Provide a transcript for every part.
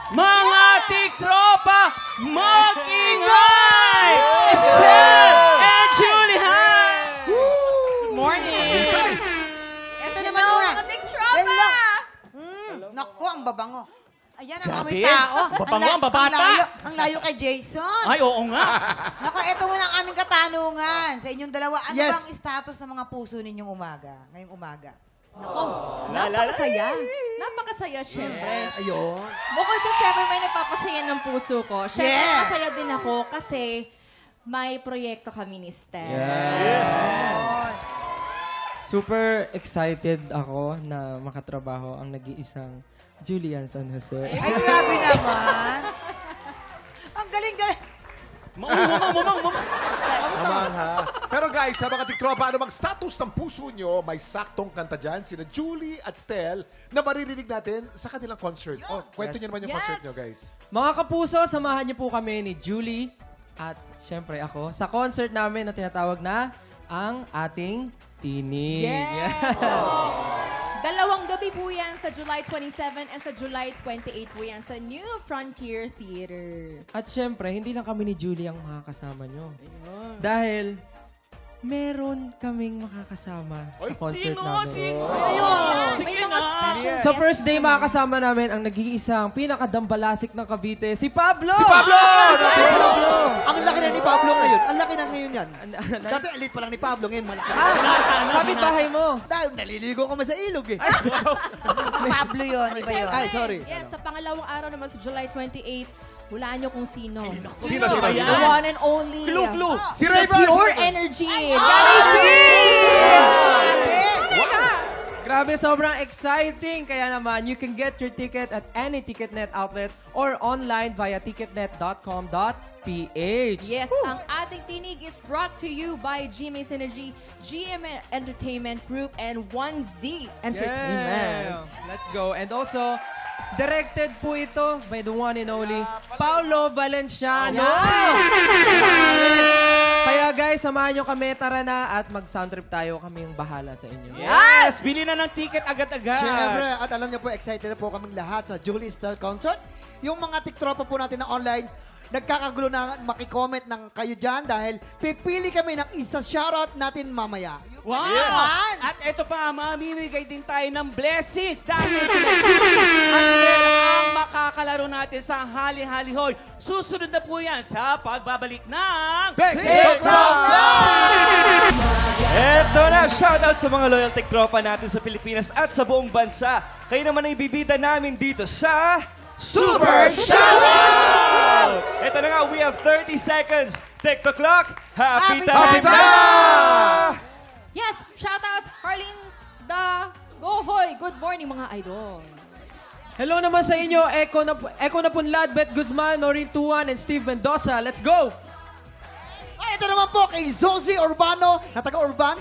Mga tiktropa, mag-ingay! Estelle and Julie, hi! Good morning! Ito naman muna. Mga tiktropa! Naku, ang babango. Ayan ang Grabe. amoy tao. Babango, ang babata. Ang layo kay Jason. Ay, oo nga. Naku, ito muna ang aming katanungan sa inyong dalawa. Ano Yes. bang status ng mga puso ninyong ngayong umaga? Napakasaya. Napakasaya, syempre. Ayun. Bukod sa syempre may nagpapasaya ng puso ko, syempre Yeah. masaya din ako kasi may proyekto kami ni Steph. Super excited ako na makatrabaho ang nag-iisang Julian San Jose. Ay, grabe naman. Ang galing-galing. Mamang. Naman ha. Pero guys, sa mga tiktropa, ano bang status ng puso nyo? May saktong kanta dyan, sina Julie at Stel, na maririnig natin sa kanilang concert. Oh, kwento nyo naman yung concert nyo, guys. Mga kapuso, samahan niyo po kami ni Julie at syempre ako sa concert namin na tinatawag na Ang Ating Tinig. Yes! Dalawang gabi po yan sa July 27 and sa July 28 po yan sa New Frontier Theater. At syempre, hindi lang kami ni Julie ang makakasama nyo. Dahil meron kaming makakasama sa concert namin. Sino? May Sige mga na. special Sa guests first day, naman. makakasama namin ang nag-iisang pinakadambalasik ng Cavite, si Pablo! Si Pablo! Ang laki na ni Pablo ngayon. Ang laki na ngayon yan. Dati elite pa lang ni Pablo, ngayon malaki. Kapit bahay mo. Dahil naliligo ka man sa ilog eh. Pablo yun, iba yun. Ay, sorry. Yes, sa pangalawang araw naman sa July 28, hulaan nyo kung sino. Sino? The one and only. Clue. Si The Rayburn! Pure Energy. Gary Grabe, sobrang exciting. Kaya naman, you can get your ticket at any TicketNet outlet or online via ticketnet.com.ph. Yes, ang ating tinig is brought to you by GMA Synergy, GM Entertainment Group, and 1Z Entertainment. Yeah. Let's go. And also, directed po ito by the one and only Paulo Valenciano. Kaya guys, samahan nyo kami. Tara na at mag-sound trip tayo. Kami yung bahala sa inyo. Yes! Bili na ng ticket agad-agad. Siyempre, at alam niyo po, excited na po kaming lahat sa Julie Stel concert. Yung mga tiktropa po natin na online, nagkakagulo na makicomment ng kayo dyan dahil pipili kami ng isa shoutout natin mamaya. Wow! Yes. At ito pa, mamimigay din tayo ng blessings dahil sila Julie at Stella ang makakalaro natin sa Hali-Hali Hoy. Susunod na po yan sa pagbabalik ng Eto na, shoutout sa mga loyal tiktropa natin sa Pilipinas at sa buong bansa. Kayo naman ay bibida namin dito sa Super Shoutout! Ito na nga, we have 30 seconds. TikTok clock, happy time na! Yes, shoutouts, Harleen the Gohoy. Good morning, mga idol. Hello naman sa inyo, Eko na Punlad, Beth Guzman, Noreen Tuan, and Steve Mendoza. Let's go! Ay, ito naman po kay Zozy Urbano, na taga-Urban,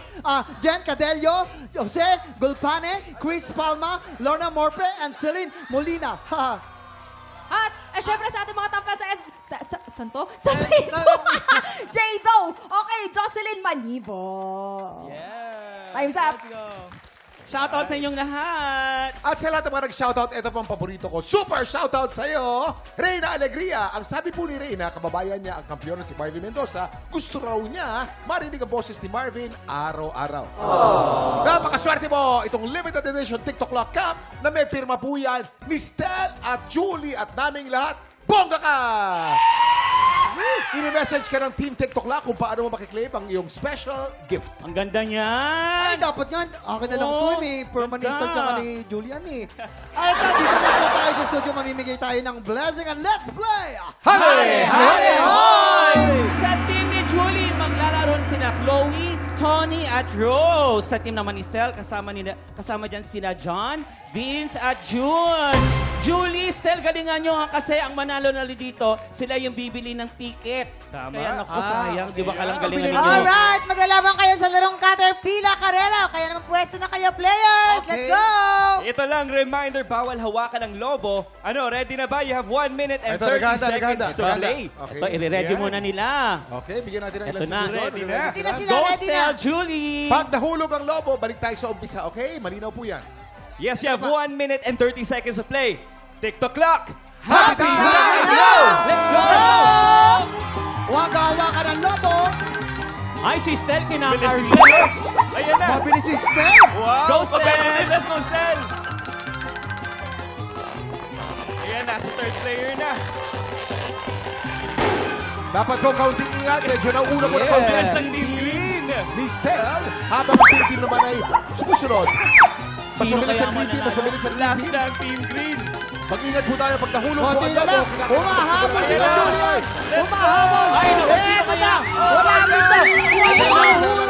Jen Cadello, Jose Gulpane, Chris Palma, Lorna Morpe, and Celine Molina. At, syempre sa ating mga tampan saan to? Sa Facebook. J-Do. Okay, Jocelyn Manibo. Yeah! Time's up. Let's go! shoutout sa inyong lahat. At sa lahat ng mga nag-shoutout, ito po ang paborito ko. Super shoutout sa iyo, Reyna Alegria. Ang sabi po ni Reyna, kababayan niya ang kampiyon na si Marvin Mendoza, gusto raw niya marinig ang boses ni Marvin araw-araw. Napakaswerte mo itong limited edition TikTok Clock Cup na may pirma po yan ni Stel at Julie at naming lahat. Bongga ka! I-message ka ng Team TikTok Clock kung paano mo makiklaim ang iyong special gift. Ang ganda Ay, niyan. dapat nga. Akin na lang Oo, ito. May permanista ganda. tsaka ni Julian eh. Ay, ito. Dito na po tayo sa studio. Mamimigay tayo ng blessing and let's play! Hali! Hali! Hoy! Sa team ni Julie, maglalaro sina Chloe, Tony at Rose. Sa team naman ni Stel, kasama dyan sina John, Vince at June. Julie, Stel, galingan nyo ha, kasi ang manalo na dito, sila yung bibili ng ticket. Tama. Kaya naku, sayang, di ba kalang galingan ninyo? Alright, maglalaban kayo sa larong Caterpillar Karela. Kaya naman pwesto na kayo, players. Let's go! Ito lang, reminder, bawal hawakan ng lobo. Ano, ready na ba? You have 1 minute and Ito, 30 naganda. seconds to play. Okay. Ito, i-ready Yan. muna nila. Okay, bigyan natin ng Ito ilang na. segundo. Ready na. Ready na sila, Go, ready Stel, na. Julie! Pag nahulog ang lobo, balik tayo sa umpisa. Okay? Malinaw po yan. Yes, you have 1 minute and 30 seconds to play. TikTok clock, Happy Let's go! Wagawa ka ng lobo. Ay, si Stel, kinaka-Arcel. Ayan na. Mabilis si Stel. Wow! Go, Stel! Competitive. Let's go, Stel! Ayan na, si third player na. Dapat ko kaunting ingat. Medyo nauna mo na Yes. kaunting Ang team green. ni Stel. Habang ang team naman ay sumusunod. Mas Sino mabilis kaya ang team, mas mabilis ang Last team. na ang team green. Mag-ingat po tayo pag nahulog po Konti ang na lobo. lang. Kinakatakas Humahabol sa sila, bayan. Julian. Let's Humahabol. Ay, naku, sino Eto kaya? na. Wala dito. Humahabol.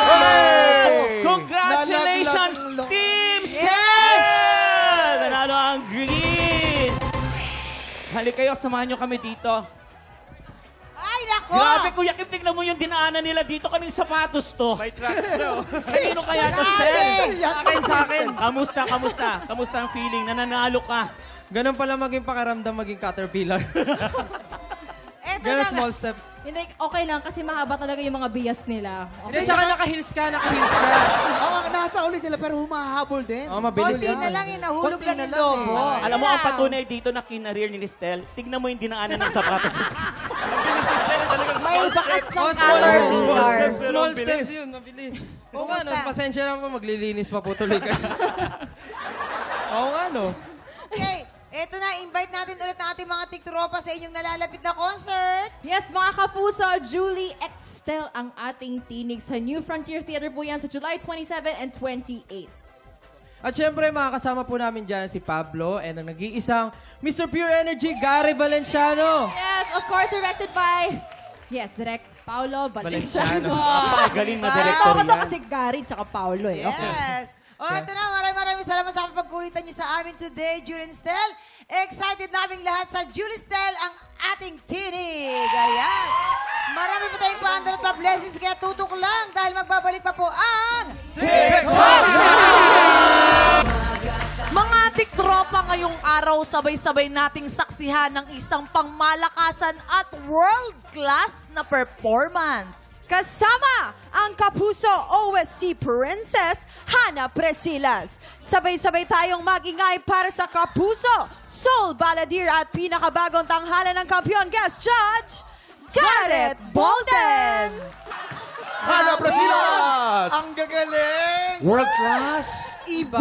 Ay! Congratulations, Nalaglag. Team Stel! Yes! Nanalo ang green! Halik kayo, samahan nyo kami dito. Ay, nako! Grabe, Kuya Kim, tignan mo yung dinaanan nila dito. Kaning sapatos to. May tracks na. Kanino kaya to, Stel? Sa akin. Kamusta ang feeling? Nananalo ka. Ganun pala maging pakaramdam maging caterpillar. Eto Ganun na small steps. Hindi, okay lang kasi mahaba talaga yung mga bias nila. Hindi, tsaka naka-heels ka. Oo, nasa uli sila pero humahabol din. Oh, mabilis Konti yan. na lang, nahulog Konti lang na yung lang lobo. eh. Alam mo, ang patunay dito na kinareer ni Stel, tignan mo yung dinaanan ng sapatos. Ang bilis ni Stel. Talagang May small bakas steps. ng Small caterpillar. steps, pero Small ang bilis. steps yun, mabilis. Oo nga, no, Kumusta? pasensya na po, maglilinis pa po tuloy ka. Oo nga, no. Okay, eto na, invite natin ulit ang ating mga tiktropa sa inyong nalalapit na concert. Yes, mga kapuso, Julie Extel ang ating tinig sa New Frontier Theater po yan sa July 27 and 28. At syempre, makakasama po namin dyan si Pablo and ang nag-iisang Mr. Pure Energy, Gary Valenciano. Yes, of course, directed by, Direct Paolo Valenciano. Napakagaling na Ito director ako to yan. kasi Gary tsaka Paolo eh. Okay. Yes. Eto na, maraming salamat sa pagkulitan niyo sa amin today, Julie and Stel. Excited naming lahat sa Julie Stel ang ating tinig. Ayan. Marami pa tayong paandar at blessings, kaya tutok lang dahil magbabalik pa po ang... Mga tiktropa ngayong araw, sabay-sabay nating saksihan ng isang pangmalakasan at world-class na performance. Kasama ang Kapuso OSC Princess, Hana Presilas. Sabay-sabay tayong magingay para sa Kapuso, Soul Balladeer at pinakabagong tanghalan ng kampiyon guest judge, Gareth Bolden. Hana Presilas! Ang gagaling! World class! Iba.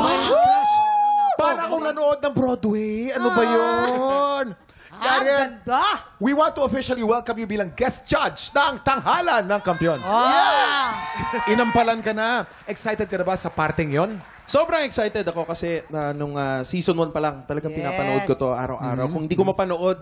Para akong nanood ng Broadway. Ano ba yun? Ang Gareth, ganda. we want to officially welcome you bilang guest judge ng tanghalan ng kampiyon. Inampalan ka na. Excited ka na ba sa parting yon? Sobrang excited ako kasi nung season 1 pa lang talagang Yes. pinapanood ko to araw-araw. Kung hindi ko mapanood,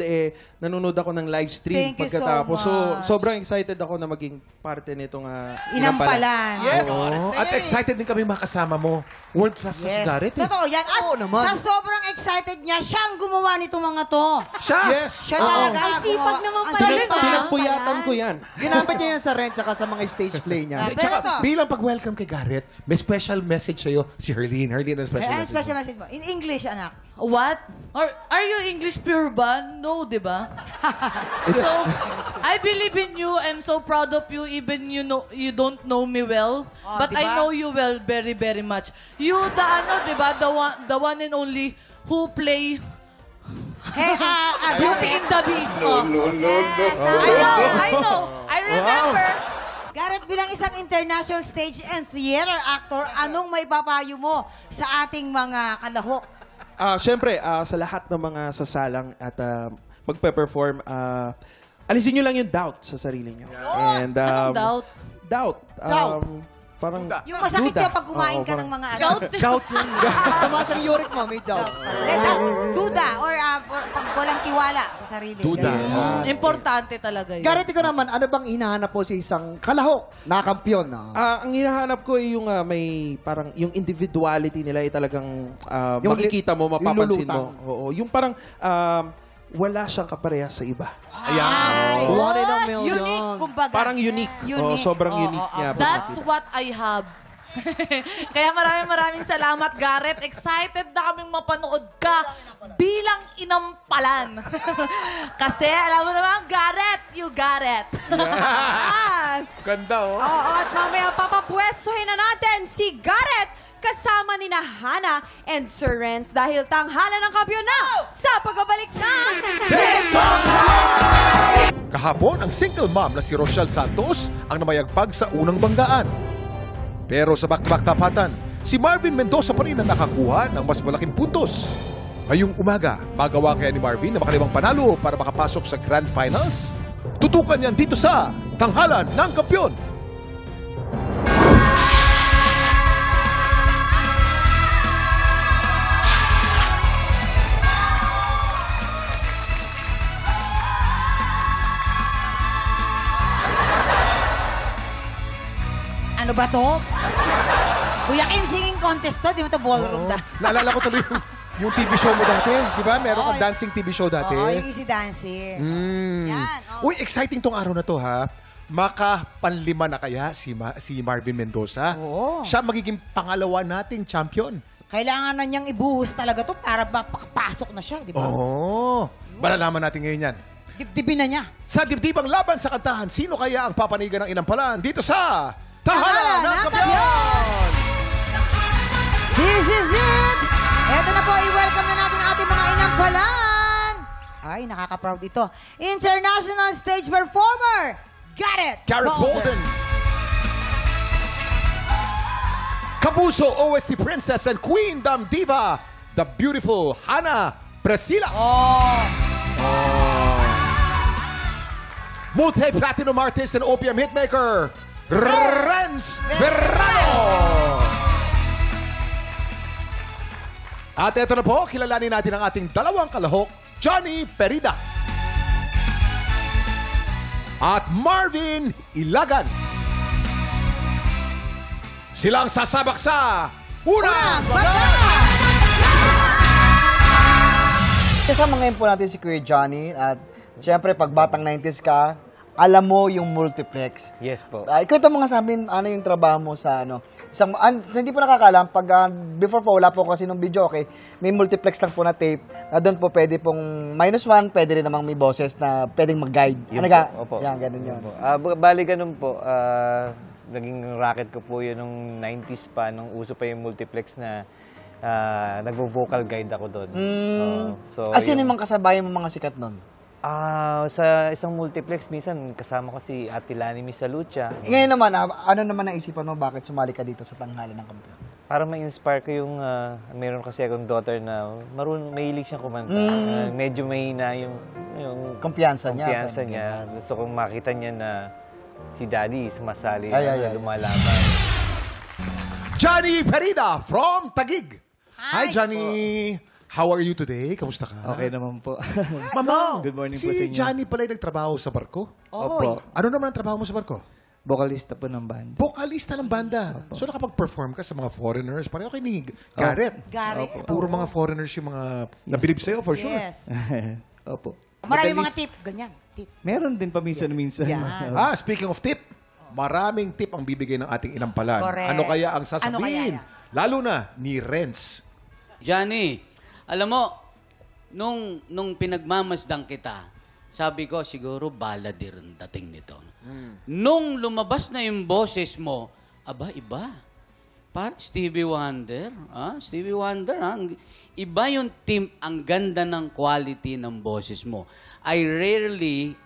nanonood ako ng live stream Thank you so pagkatapos. much. sobrang excited ako na maging parte nitong Inampalan. Yes! Oo. At excited din kami makasama mo. World class na si Yes. Gareth. Totoo yan. At Oo naman. sa sobrang excited niya, siya ang gumawa nito mga to. Siya! Yes! Siya talaga. Ang sipag naman Ang pala sipag. yun, ah. Pinagpuyatan ko yan. Ginamit niya yan sa rent tsaka sa mga stage play niya. Pero Tsaka, ito. bilang pag-welcome kay Gareth, may special message sa'yo si Herlene. Herlene, ano special Ano message? special message mo? In English, anak. What? Are you English pure ba? No, di ba? So, I believe in you. I'm so proud of you even you don't know me well. Oh, But diba? I know you well very, very much. You, di ba? The one and only who play Hey, Beauty in the Beast. I know. I remember. Gareth, bilang isang international stage and theater actor, anong may papayo mo sa ating mga kalahok? Siyempre, sa lahat ng mga sasalang at magpe-perform, alisin nyo lang yung doubt sa sarili nyo. And, Anong doubt? Doubt. Parang Yung masakit duda. yun pag kumain Oo, ka ng parang- mga Gout? Gout yun. Tumaas ang uric mo, may gout. Duda or pag walang tiwala sa sarili. Duda. Ganun. Importante talaga yun. Gareth, ikaw naman, ano bang hinahanap po sa isang kalahok na kampiyon? Ang hinahanap ko ay yung may parang yung individuality nila ay talagang Yung makikita mo, yung mapapansin lulutang. mo. Oo, yung parang wala siyang kaparehas sa iba. Ay, One in a million. Unique, kumbaga. Parang unique. Oo, sobrang unique niya. That's what I have. Kaya maraming salamat, Gareth. Excited na kaming mapanood ka bilang inampalan. Kasi alam mo naman, Gareth, you got it. Yes! Ganda, oh. Oo, at mamaya papapwestuhin na natin si Gareth kasama ni Hana and Sir Renz dahil tanghalan ng kampiyon na sa pagbabalik ng Kahapon, ang single mom na si Rochelle Santos ang namayagpag sa unang banggaan. Pero sa back-to-back tapatan, si Marvin Mendoza pa rin ang nakakuha ng mas malaking puntos. Ngayong umaga, magawa kaya ni Marvin na makalimang panalo para makapasok sa Grand Finals? Tutukan yan dito sa Tanghalan ng Kampiyon. Ano ba to? Kuya Kim, singing contest to. Di mo to ballroom dance. Naalala ko tuloy yung TV show mo dati. Di ba? Meron kang dancing TV show dati. Oo, yung Easy Dancing. Yan. Uy, exciting tong araw na to, ha? Makapanlima na kaya si Marvin Mendoza? Oo. Siya magiging pangalawa nating champion. Kailangan na niyang ibuhos talaga to para mapakapasok na siya, di ba? Oo. Malalaman natin ngayon yan. Dibdibin na niya. Sa dibdibang laban sa kantahan, sino kaya ang papanigan ng inampalan dito sa Tanghalan ng Kampiyon? This is it! Eto na po, i-welcome na natin ang ating mga inampalan. Ay, nakaka-proud ito. International stage performer, Garrett Bolden. Kapuso OST Princess and Queen Dam Diva, the beautiful Hana Presilas. Multi-platinum artist and opium hitmaker, Renz Verano. At eto na po, kilalanin natin ang ating dalawang kalahok, Johnny Perida at Marvin Ilagan. Silang sasabak sa unang banggaan! Kasama ngayon po natin si Kuya Johnny at siyempre pag batang 90s ka, alam mo yung multiplex. Yes po. Kwento mo nga sa amin, ano yung trabaho mo sa ano? Hindi po nakakaalam, pag before po, wala po kasi nung video, okay, may multiplex lang po na tape, na doon po pwede pong -1, pwede rin namang may boses na pwedeng mag-guide. Yun Ano ka? po, opo. Yan, ganun yun. Bali ganun po. Naging racket ko po yun nung 90s pa, nung uso pa yung multiplex na nagvo-vocal guide ako doon. Sino yung mga kasabayan mo mga sikat nun? Sa isang multiplex, minsan kasama ko si Ate Lani Misalucha. Ngayon naman, ano naman naisipan mo bakit sumali ka dito sa Tanghalan ng Kampiyon? Para ma-inspire ko yung, meron kasi akong daughter na mahilig siyang kumanta. Medyo mahina yung kumpiyansa niya. Gusto kong makita niya na si Daddy sumasali ay. lumalaban. Johnny Perida from Taguig. Hi Johnny. How are you today? Kamusta ka? Okay naman po. Mama, Good morning po sa si inyo. Johnny pala yung nagtrabaho sa barko? Opo. Ano naman ang trabaho mo sa barko? Vocalista po ng band. Vocalista ng banda. Opo. So nakapag-perform ka sa mga foreigners. Pareho kay ni Garrett. Garrett. Puro mga foreigners yung mga nabilib sa'yo for sure. Yes. Opo. Maraming mga tip. Ganyan. Tip. Meron din paminsan-minsan. Yan. Speaking of tip, maraming tip ang bibigay ng ating inampalan. Correct. Ano kaya ang Ano sasabihin? kaya yan? Lalo na ni Renz. Johnny, alam mo, nung pinagmamasdan kita, sabi ko, siguro baladir ang dating nito. Nung lumabas na yung boses mo, aba, iba. Par Stevie Wonder. Stevie Wonder, iba yung team, ang ganda ng quality ng boses mo. I rarely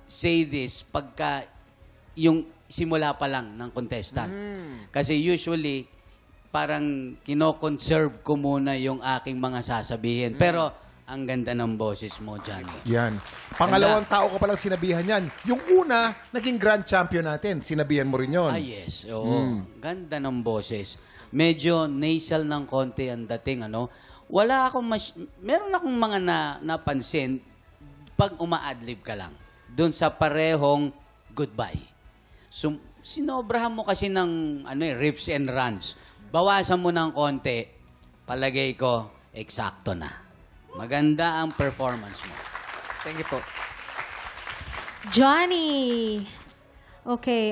say this pagka yung simula pa lang ng contestant. Kasi usually, parang kino-conserve ko muna yung aking mga sasabihin. Pero, ang ganda ng boses mo, Johnny. Yan. Pangalawang tao ko palang sinabihan yan. Yung una, naging grand champion natin. Sinabihan mo rin yun. Yes. Oo. Ganda ng boses. Medyo nasal ng konti ang dating, ano. Wala akong meron akong mga napansin pag uma-adlib ka lang. Doon sa parehong goodbye. So, sinobrahan mo kasi ng riffs and runs. Bawasan mo ng konti, palagay ko, eksakto na. Maganda ang performance mo. Thank you po. Johnny! Okay,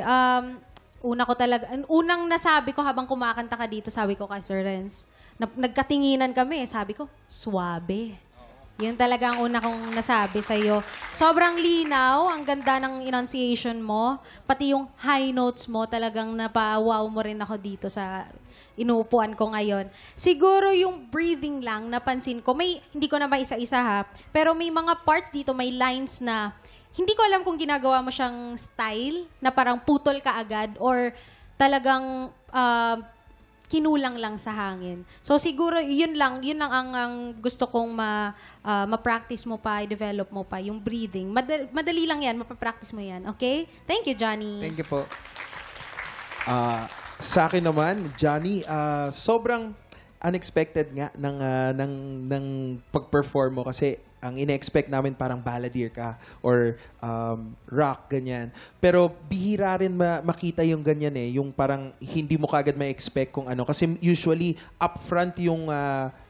unang nasabi ko habang kumakanta ka dito, sabi ko kay Sir Renz, nagkatinginan kami, sabi ko, suwabe. Yun talaga ang una kong nasabi sa'yo. Sobrang linaw, ang ganda ng enunciation mo, pati yung high notes mo, talagang napawaw mo rin ako dito sa inuupuan ko ngayon. Siguro yung breathing lang, napansin ko, hindi ko na maisa-isa ha, pero may mga parts dito, may lines na, hindi ko alam kung ginagawa mo siyang style, na parang putol ka agad, or talagang kinulang lang sa hangin. So siguro yun lang ang gusto kong ma-practice mo pa, i-develop mo pa, yung breathing. Madali lang yan, mapapractice mo yan. Okay? Thank you, Johnny. Thank you po. Sa akin naman, Johnny, sobrang unexpected nga ng pag-perform mo kasi ang ina-expect namin parang balladeer ka or rock, ganyan. Pero bihira rin makita yung ganyan yung parang hindi mo kagad ma-expect kung ano. Kasi usually, upfront yung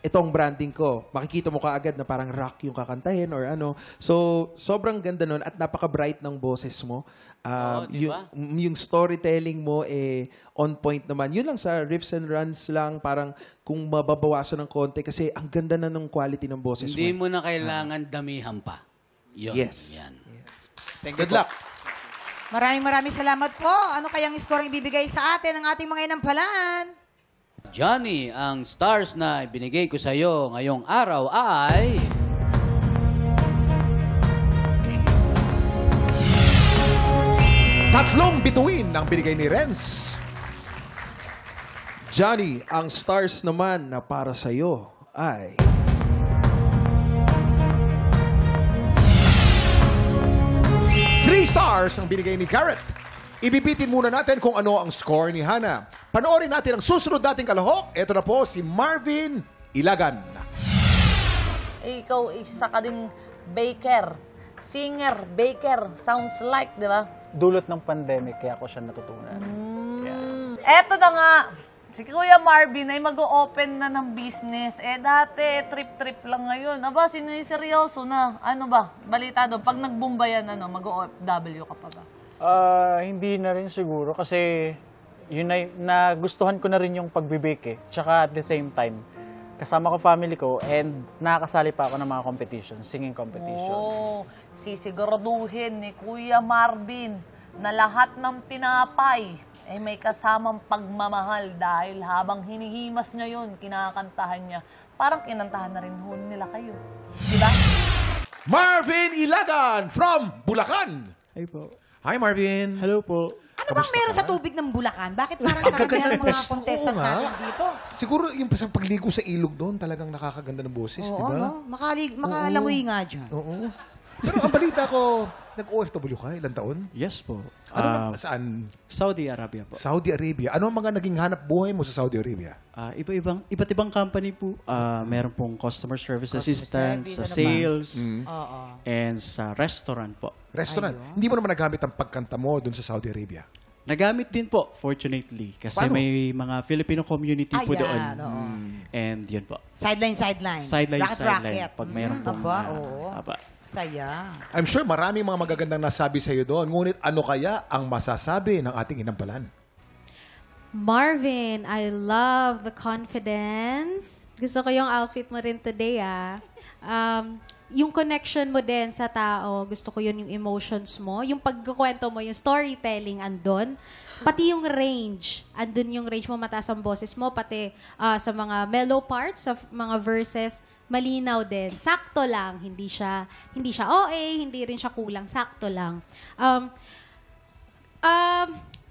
itong branding ko. Makikita mo kaagad na parang rock yung kakantahin or ano. So, sobrang ganda nun at napaka-bright ng boses mo. Diba? Yung storytelling mo on point naman. Yun lang sa riffs and runs lang, parang kung mababawasan ng konti kasi ang ganda na ng quality ng boses Hindi mo. mo na kailangan damihan pa. Yun. Yes. Yan. Good luck. Maraming salamat po. Ano kayang score ang ibibigay sa atin ng ating mga inampalan? Johnny, ang stars na ibinigay ko sa iyo ngayong araw ay... Tatlong bituin ang binigay ni Renz. Johnny, ang stars naman na para sa'yo ay... 3 stars ang binigay ni Garrett. Ibibitin muna natin kung ano ang score ni Hana. Panoorin natin ang susunod nating kalahok. Ito na po si Marvin Ilagan. Ikaw, isa ka din baker. Singer, baker. Sounds like, di ba? Dulot ng pandemic, kaya ako siya natutunan. Eto na nga. Si Kuya Marvin ay mag-o-open na ng business. Dati, trip-trip lang ngayon. Aba, siniseryoso na. Ano ba? Balita doon. Pag nag-boom ba yan, mag-OFW ka pa ba? Hindi na rin siguro kasi yun ay, nagustuhan ko na rin yung pagbibake Tsaka at the same time, kasama ko family ko and nakakasali pa ako ng mga competitions, singing competitions. Oo. Sisiguraduhin ni Kuya Marvin na lahat ng tinapay may kasamang pagmamahal dahil habang hinihimas niya yun, kinakantahan niya, parang kinantahan na rin nila kayo. Diba? Marvin Ilagan from Bulacan. Hi po. Hi, Marvin. Hello po. Ano bang meron sa tubig ng Bulacan? Bakit parang karamihan ng mga contestant Oo nga. natin dito? Siguro yung pagligo sa ilog doon, talagang nakakaganda ng boses, di Oo, ba? no? Makalangoy nga dyan. Oo. Pero ang balita ko, nag-OFW ka, ilang taon? Yes po. Saan? Saudi Arabia po. Saudi Arabia. Ano ang mga naging hanap buhay mo sa Saudi Arabia? Iba't ibang company po. Meron pong customer service assistant, service, sa ano ba? sales, Oo. and sa restaurant po. Restaurant. Hindi mo naman nagamit ang pagkanta mo doon sa Saudi Arabia? Nagamit din po, fortunately. Kasi Paano? may mga Filipino community po doon. oo. And yun po. Sideline. Racket. Pag mayroon pong... Aba, oo. aba. Saya. I'm sure maraming mga magagandang nasabi sa iyo doon. Ngunit ano kaya ang masasabi ng ating inampalan? Marvin, I love the confidence. Gusto ko yung outfit mo rin today, yung connection mo din sa tao, gusto ko yun yung emotions mo. Yung pagkukwento mo, yung storytelling, andun. Pati yung range. Andun yung range mo, mataas ang boses mo. Pati sa mga mellow parts, sa mga verses, malinaw din. Sakto lang. Hindi siya OA, hindi rin siya kulang. Sakto lang.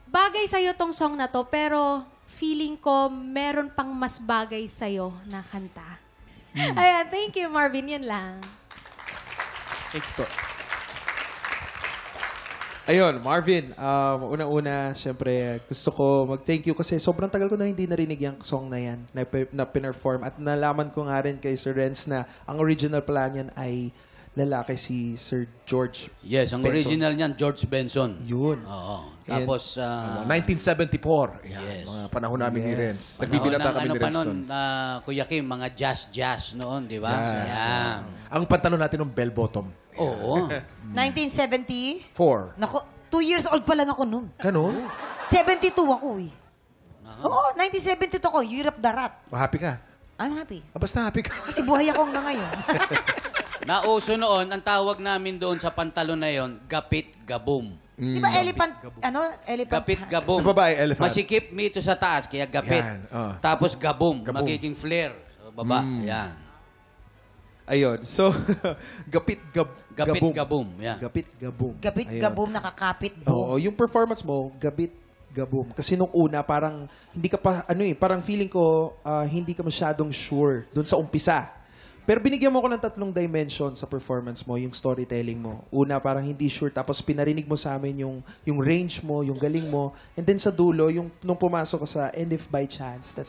Bagay sa'yo tong song na to, pero feeling ko meron pang mas bagay sa'yo na kanta. Ayan, thank you, Marvin. Yun lang. Thank you po. Ayun, Marvin, una-una, syempre, gusto ko mag-thank you kasi sobrang tagal ko na hindi narinig yung song na yan na pinerform. At nalaman ko nga rin kay Sir Renz na ang original pala niyan ay lalaki si Sir George Yes, ang Benson. original niyan, George Benson. Yun. Oo. Tapos, 1974. Yan, Yes. mga panahon namin ni Renz. panahon Nagbibinata ng kami ni Renz noon, doon. Kuya Kim, mga jazz noon, di ba? Yes. Yan. Ang pantalon natin ng bell bottom. Oo. 1970? 4. Naku, 2 years old pa lang ako nun. Ganun? 72 ako eh. Oo, 1972 ako. Europe Darat. Happy ka? I'm happy. Basta happy ka. Kasi buhay ako hanggang ngayon. Nauso noon, ang tawag namin doon sa pantalon na yon, gapit gabum. Di ba elephant, elephant? Gapit, gabom. Sa babae, elephant. Masikip mito sa taas, kaya gapit. Yan, oh. Tapos gabom, Gabom. magiging flare. Baba, yan. Ayun. So, Gapit, gabum. gabom. Yan. Gapit, gabum. Gapit, Ayun. gabum, nakakapit, boom. Oo, yung performance mo, gabit, gabum. Kasi nung una, parang hindi ka pa, parang feeling ko, hindi ka masyadong sure dun sa umpisa. Pero binigyan mo ko ng 3 dimension sa performance mo, yung storytelling mo. Una, parang hindi sure. Tapos pinarinig mo sa amin yung range mo, yung galing mo. And then sa dulo, nung pumasok ka sa And If By Chance,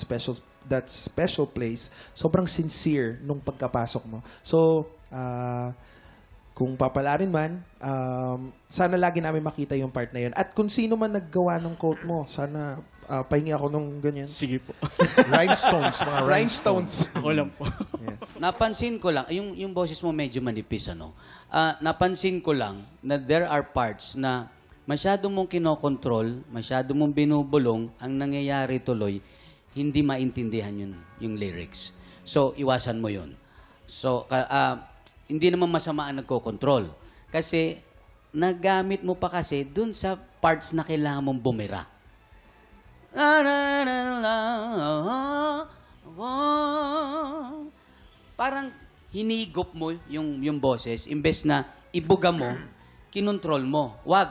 that special place, sobrang sincere nung pagkapasok mo. So, kung papalarin man, sana lagi namin makita yung part na yun. At kung sino man naggawa ng quote mo, sana pahingi ako nung ganyan. Sige po. Rhinestones, mga Rhinestones. Ako lang po. Yes. Napansin ko lang, yung boses mo medyo manipis, ano? Napansin ko lang na there are parts na masyado mong kinokontrol, masyado mong binubulong, ang nangyayari tuloy, hindi maintindihan yung lyrics. So, iwasan mo yun. So, hindi naman masama ang nagkokontrol. Kasi, nagamit mo pa kasi dun sa parts na kailangan mong bumira. Parang hinigop mo yung boses, imbes na ibuga mo, kinontrol mo. Wag.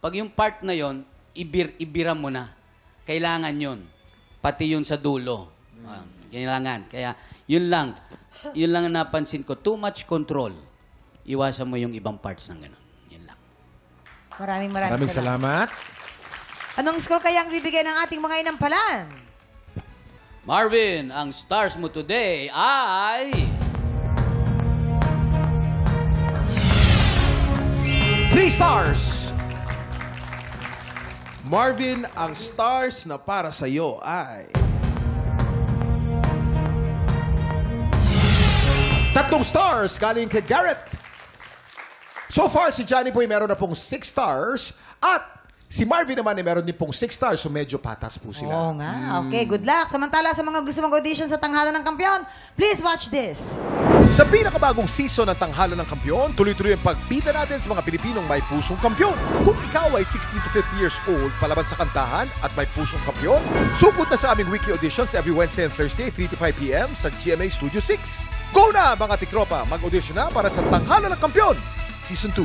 Pag yung part na yon, ibira mo na. Kailangan yon. Pati yun sa dulo. Kailangan. Kaya yun lang ang napansin ko. Too much control. Iwasan mo yung ibang parts ng gano'n. Yun lang. Maraming salamat. Anong score kaya ang bibigay ng ating mga inampalan? Marvin, ang stars mo today ay... Three stars! Marvin, ang stars na para sa'yo ay... 3 stars galing kay Garrett. So far, si Johnny po ay meron na pong 6 stars at si Marvin naman ay meron din pong 6 stars, so medyo patas po sila. Oo nga. Okay, good luck. Samantala sa mga gusto mag-audition sa Tanghalan ng Kampiyon, please watch this. Sa pinakabagong season ng Tanghalan ng Kampiyon, tuloy-tuloy ang pagbida natin sa mga Pilipinong may pusong kampiyon. Kung ikaw ay 16 to 50 years old, palaban sa kantahan at may pusong kampiyon, supot na sa aming weekly auditions every Wednesday and Thursday, 3 to 5 p.m. sa GMA Studio 6. Go na mga tiktropa! Mag-audition na para sa Tanghalan ng Kampiyon, Season 2.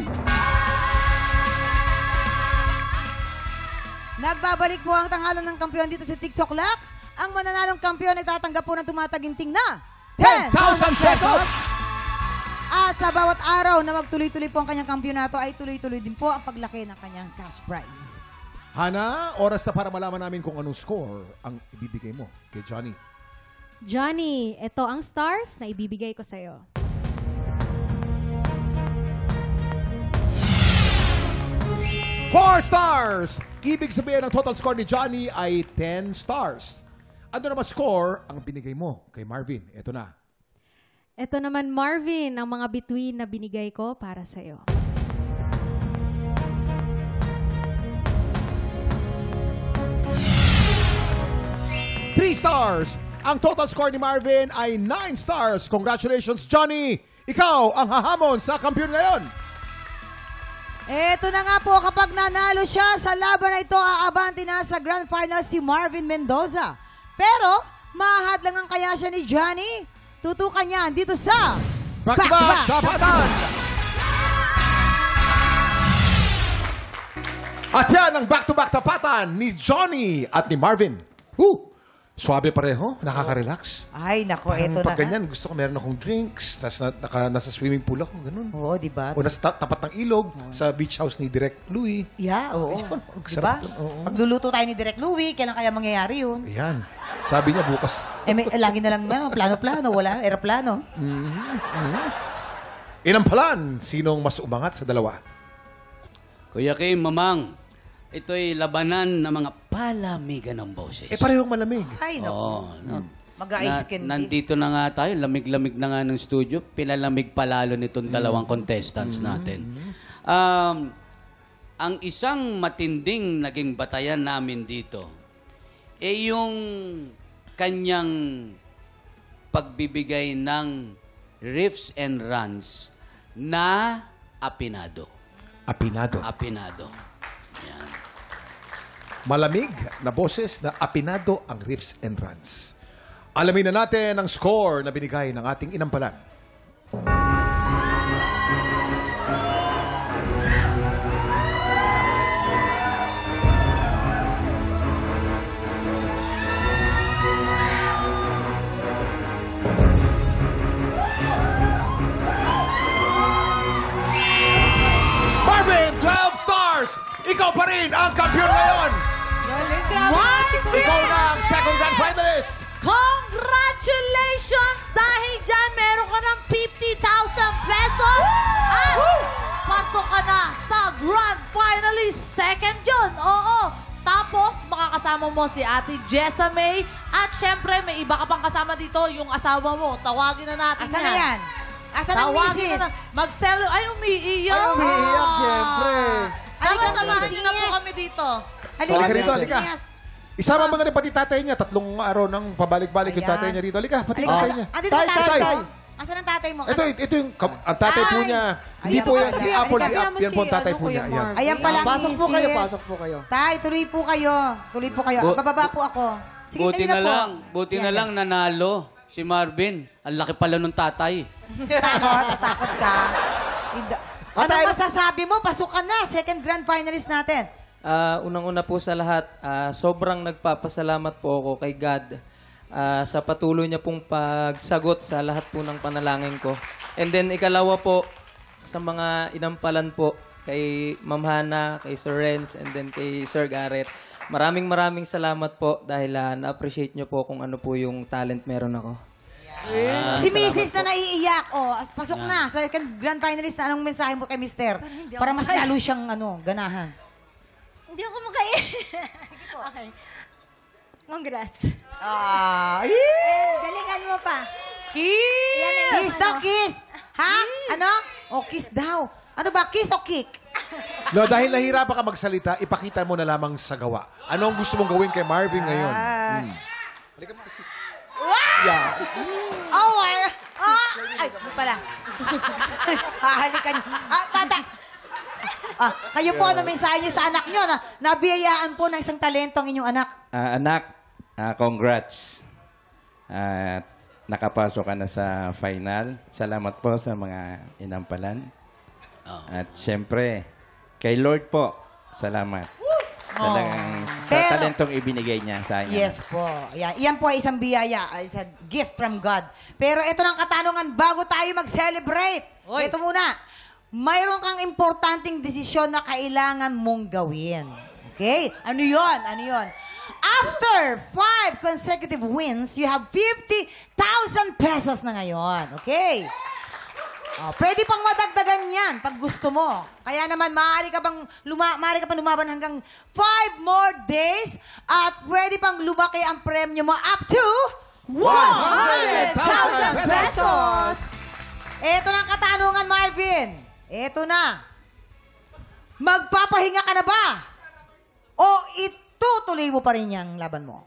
Nagbabalik po ang Tanghalan ng Kampiyon dito sa TikTok Lock. Ang mananalong kampiyon ay tatanggap po ng tumataginting na 10,000 pesos! At sa bawat araw na magtuloy-tuloy po ang kanyang kampyonato ay tuloy-tuloy din po ang paglaki ng kanyang cash prize. Hana, oras na para malaman namin kung anong score ang ibibigay mo kay Johnny. Johnny, ito ang stars na ibibigay ko sa'yo. Four stars! Ibig sabihin ang total score ni Johnny ay 10 stars. Ano naman score ang binigay mo kay Marvin? Ito na. Ito naman, Marvin, ang mga bituin na binigay ko para sa'yo. Three stars! Ang total score ni Marvin ay 9 stars. Congratulations, Johnny! Ikaw ang hahamon sa kampiyon ngayon. Eto na nga po, kapag nanalo siya sa laban na ito, aabanti na sa Grand Final si Marvin Mendoza. Pero, mahadlangan kaya siya ni Johnny? Tutukan niya dito sa Back-to-back Tapatan! At yan ang back-to-back Tapatan ni Johnny at ni Marvin. Suabe pareho, nakaka-relax. Ay, nako, Parang eto na pag ganyan, gusto ko meron akong drinks, tapos nasa swimming pool ako, ganun. Oo, diba? O nasa tapat ng ilog, sa beach house ni Direk Louie. Yeah, oo. Ayun, Diba? sarap. Oo. Magluluto tayo ni Direk Louie, kailan kaya mangyayari yun? Ayan. Sabi niya bukas. Lagi na lang plano-plano, wala, aeroplano. Inampalan, sinong mas umangat sa dalawa? Kuya Kim, Mamang, ito'y labanan ng mga palamigan ng boses. Parehong malamig. Ay, naku. Oo. Mag-ice candy. Nandito na nga tayo, lamig-lamig na nga ng studio. Pinalamig palalo nitong dalawang contestants natin. Ang isang matinding naging batayan namin dito, yung kanyang pagbibigay ng riffs and runs na apinado. Apinado. Apinado. Malamig na boses na apinado ang riffs and runs. Alamin na natin ang score na binigay ng ating inampalan. Marvin, 12 stars! Ikaw pa rin ang kampiyon ngayon! Ikaw na ang second grand finalist! Congratulations! Dahil dyan, meron ka ng 50,000 pesos. At pasok ka na sa grand finalist. Second yun, oo. Tapos, makakasama mo si Ate Jessa May. At syempre, may iba ka pang kasama dito, yung asawa mo. Tawagin na natin Asan na yan? Asan ang Tawagin misis? na. Mag-celebrate. Ay, umiiyak. Ay, umiiyak, syempre. Dapat samahan niyo na po kami dito. Halika rito, halika. Isama mo na rin pati tatay niya. 3 araw nang pabalik-balik yung tatay niya rito. Halika, pati tatay niya. Andito ba tatay mo? Asan ang tatay mo? Ito yung ang tatay po niya. Hindi po yan si Apple. Yan po ang tatay po niya. Ayan. Ayan pala ang Pasok misis. po kayo, pasok po kayo. Tay, tuloy po kayo. Tuloy po kayo. Bababa po ako. Sige, Buti kayo na po. lang, buti na lang nanalo si Marvin. Ang laki pala nung tatay. Takot ka. Anong masasabi mo? Pasok ka na. Second grand finalist natin. Unang-una po sa lahat, sobrang nagpapasalamat po ako kay God sa patuloy niya pong pagsagot sa lahat po ng panalangin ko. And then ikalawa po, sa mga inampalan po, kay Ma'am Hana, kay Sir Renz, and then kay Sir Garrett. Maraming salamat po dahil na-appreciate niyo po kung ano po yung talent meron ako. Si Mrs. na naiiyak. Pasok na. Second grand finalist na. Anong mensahe mo kay Mister? Para mas lalo siyang ganahan. Hindi ako makaya. Sige po. Okay. Congrats. Galingan mo pa. Kiss daw, kiss. Ha? Ano? Kiss daw. Ano ba? Kiss o kick? No, dahil nahirapan ka magsalita, ipakita mo na lamang sa gawa. Ano ang gusto mong gawin kay Marvin ngayon? Halika mo. Yeah. Ay, pala. Hahalikan niyo. Tata. Kayo po, ano mensahe niyo sa anak niyo na nabiyayaan po ng isang talento ang inyong anak? Anak, congrats. Nakapasok ka na sa final. Salamat po sa mga inampalan. At siyempre, kay Lord po, salamat. Talagang sa talentong ibinigay niya sa akin. Yes po. Yan po ay isang biyaya. It's a gift from God. Pero ito ng katanungan bago tayo mag-celebrate. Ito muna. Mayroon kang importanteng desisyon na kailangan mong gawin. Okay? Ano yon? Ano yon? After 5 consecutive wins, you have 50,000 pesos na ngayon. Okay? Pwede pang madagdagan yan pag gusto mo. Kaya naman, maaari ka pang lumaban hanggang 5 more days at pwede pang lumaki ang premyo mo up to 100,000 pesos! Ito na ang katanungan, Marvin. Ito na. Magpapahinga ka na ba? O itutuloy mo pa rin yung laban mo?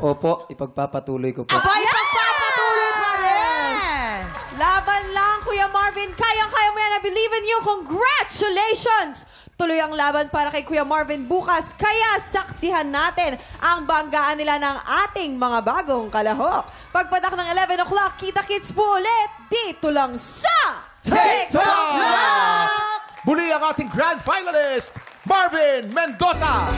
Opo, ipagpapatuloy ko po. Aba, ipagpapatuloy pa rin! Laban lang, Kuya Marvin. Kayang-kaya mo yan. I believe in you. Congratulations! Tuloy ang laban para kay Kuya Marvin bukas. Kaya saksihan natin ang banggaan nila ng ating mga bagong kalahok. Pagpatak ng 11 o'clock, kita-kits po ulit dito lang sa TikTok! Muli ang ating grand finalist, Marvin Mendoza!